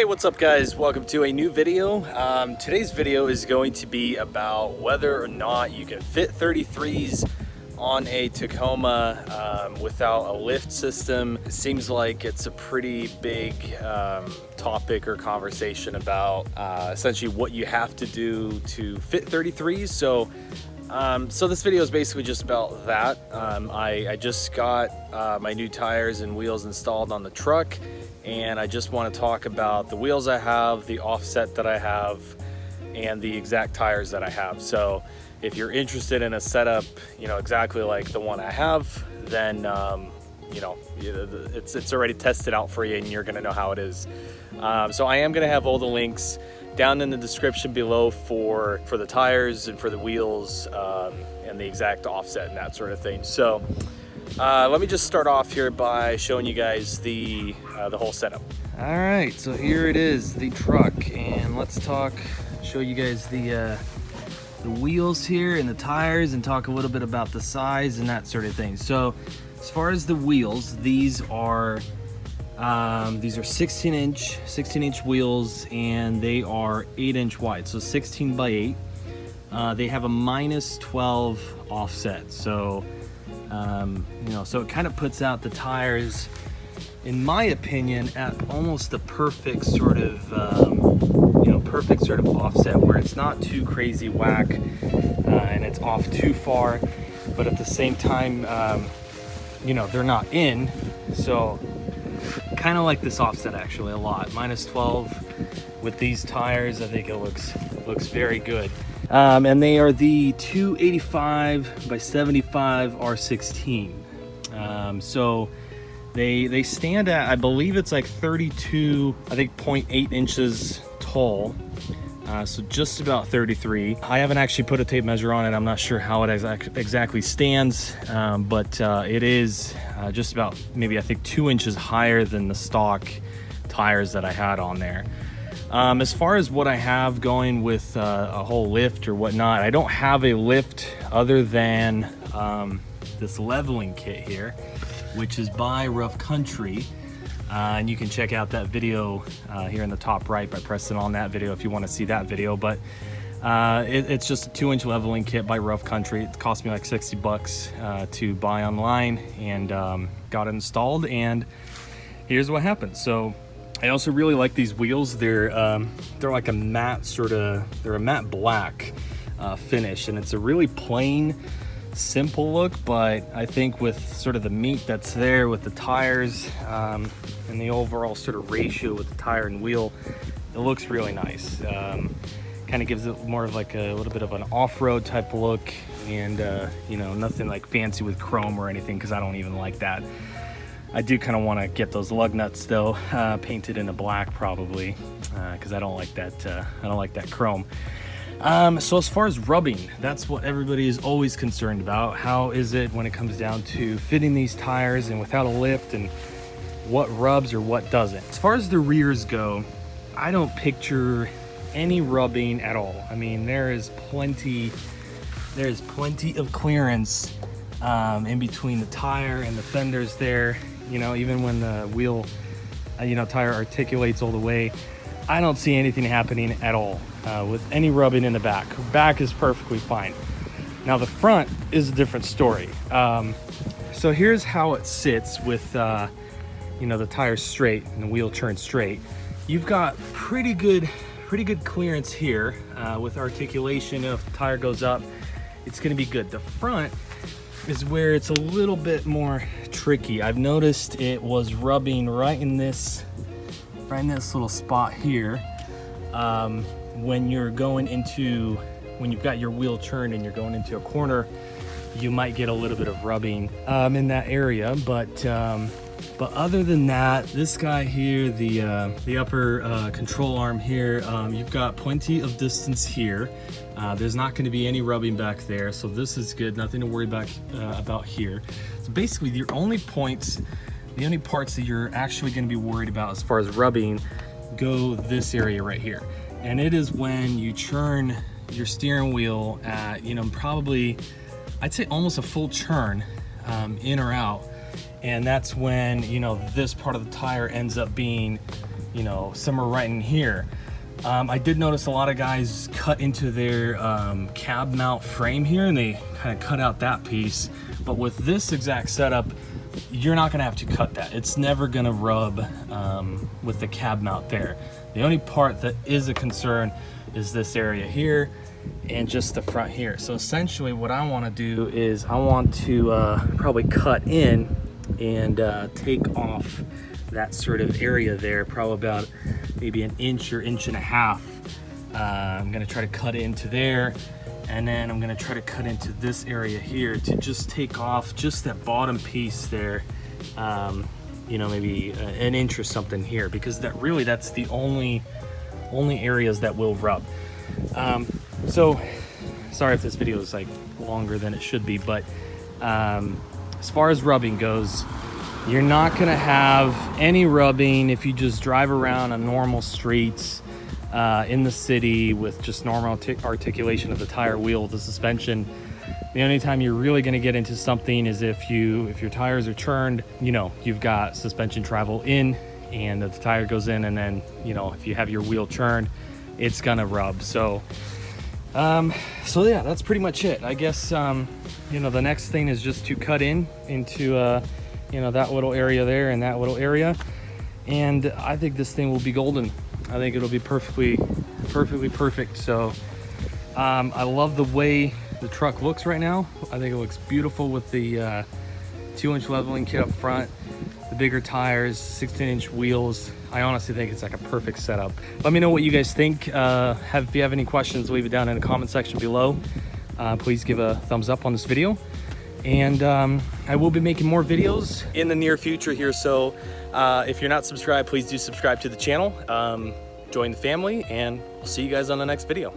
What's up guys? Welcome to a new video. Today's video is going to be about whether or not you can fit 33s on a Tacoma without a lift system. It seems like it's a pretty big topic or conversation about essentially what you have to do to fit 33s. So this video is basically just about that. I just got my new tires and wheels installed on the truck, and I just want to talk about the wheels I have, the offset that I have, and the exact tires that I have. So if you're interested in a setup, exactly like the one I have, then it's already tested out for you and you're gonna know how it is. So I am gonna have all the links down in the description below for the tires and for the wheels and the exact offset and that sort of thing. So let me just start off here by showing you guys the whole setup. All right, so here it is, the truck, and let's show you guys the wheels here and the tires, and talk a little bit about the size and that sort of thing. So as far as the wheels, these are 16 inch wheels, and they are 8-inch wide, so 16 by 8. They have a -12 offset, so so it kind of puts out the tires, in my opinion, at almost the perfect sort of offset, where it's not too crazy whack and it's off too far, but at the same time they're not in. So kind of like this offset actually a lot. -12 with these tires, I think it looks very good. And they are the 285 by 75 R16. So they stand at, I believe it's like 32, I think 0.8 inches tall. So just about 33. I haven't actually put a tape measure on it. I'm not sure how it exactly stands, but it is just about, maybe I think 2 inches higher than the stock tires that I had on there. As far as what I have going with a whole lift or whatnot, I don't have a lift other than this leveling kit here, which is by Rough Country. And you can check out that video here in the top right by pressing on that video if you want to see that video. But it's just a 2-inch leveling kit by Rough Country. It cost me like 60 bucks to buy online, and got it installed, and here's what happened. So I also really like these wheels. They're like a matte they're a matte black finish, and it's a really plain, simple look, but I think with sort of the meat that's there with the tires and the overall sort of ratio with the tire and wheel, it looks really nice. Kind of gives it more of like a little bit of an off-road type look, and nothing like fancy with chrome or anything, because I don't even like that. I do kind of want to get those lug nuts though painted into black, probably, because I don't like that chrome. So as far as rubbing, that's what everybody is always concerned about. How is it when it comes down to fitting these tires and without a lift, and what rubs or what doesn't? As far as the rears go, I don't picture any rubbing at all. I mean, there is plenty of clearance in between the tire and the fenders there. Even when the wheel tire articulates all the way, I don't see anything happening at all with any rubbing in the back. Back is perfectly fine. Now the front is a different story. So here's how it sits with the tires straight and the wheel turned straight. You've got pretty good clearance here with articulation. If the tire goes up, it's going to be good. The front is where it's a little bit more tricky. I've noticed it was rubbing right in this little spot here. When you've got your wheel turned and you're going into a corner, you might get a little bit of rubbing in that area. But other than that, this guy here, the upper control arm here, you've got plenty of distance here. There's not going to be any rubbing back there, so this is good. Nothing to worry about here. So basically, the only parts that you're actually going to be worried about as far as rubbing go this area right here, and it is when you turn your steering wheel at probably, I'd say almost a full turn in or out, and that's when this part of the tire ends up being you know, somewhere right in here. I did notice a lot of guys cut into their cab mount frame here, and they kind of cut out that piece. But with this exact setup, you're not gonna have to cut that. It's never gonna rub with the cab mount there. The only part that is a concern is this area here and just the front here. So essentially what I wanna do is I want to probably cut in and take off that sort of area there, probably about maybe an inch or inch and a half. I'm gonna try to cut into there, and then I'm gonna try to cut into this area here to just take off just that bottom piece there, you know, maybe an inch or something here, because that's the only areas that will rub. So sorry if this video is like longer than it should be, but as far as rubbing goes, you're not gonna have any rubbing if you just drive around on normal streets in the city with just normal articulation of the tire, wheel, the suspension. The only time you're really gonna get into something is if your tires are churned, you know, you've got suspension travel in and the tire goes in, and then, you know, if you have your wheel churned, it's gonna rub. So yeah, that's pretty much it. I guess, you know, the next thing is just to cut into you know, that little area there and that little area, and I think this thing will be golden. I think it'll be perfectly perfect. So I love the way the truck looks right now. I think it looks beautiful with the 2-inch leveling kit up front, the bigger tires, 16-inch wheels. I honestly think it's like a perfect setup. Let me know what you guys think. If you have any questions, leave it down in the comment section below. Please give a thumbs up on this video. And I will be making more videos in the near future here. So if you're not subscribed, please do subscribe to the channel. Join the family, and we'll see you guys on the next video.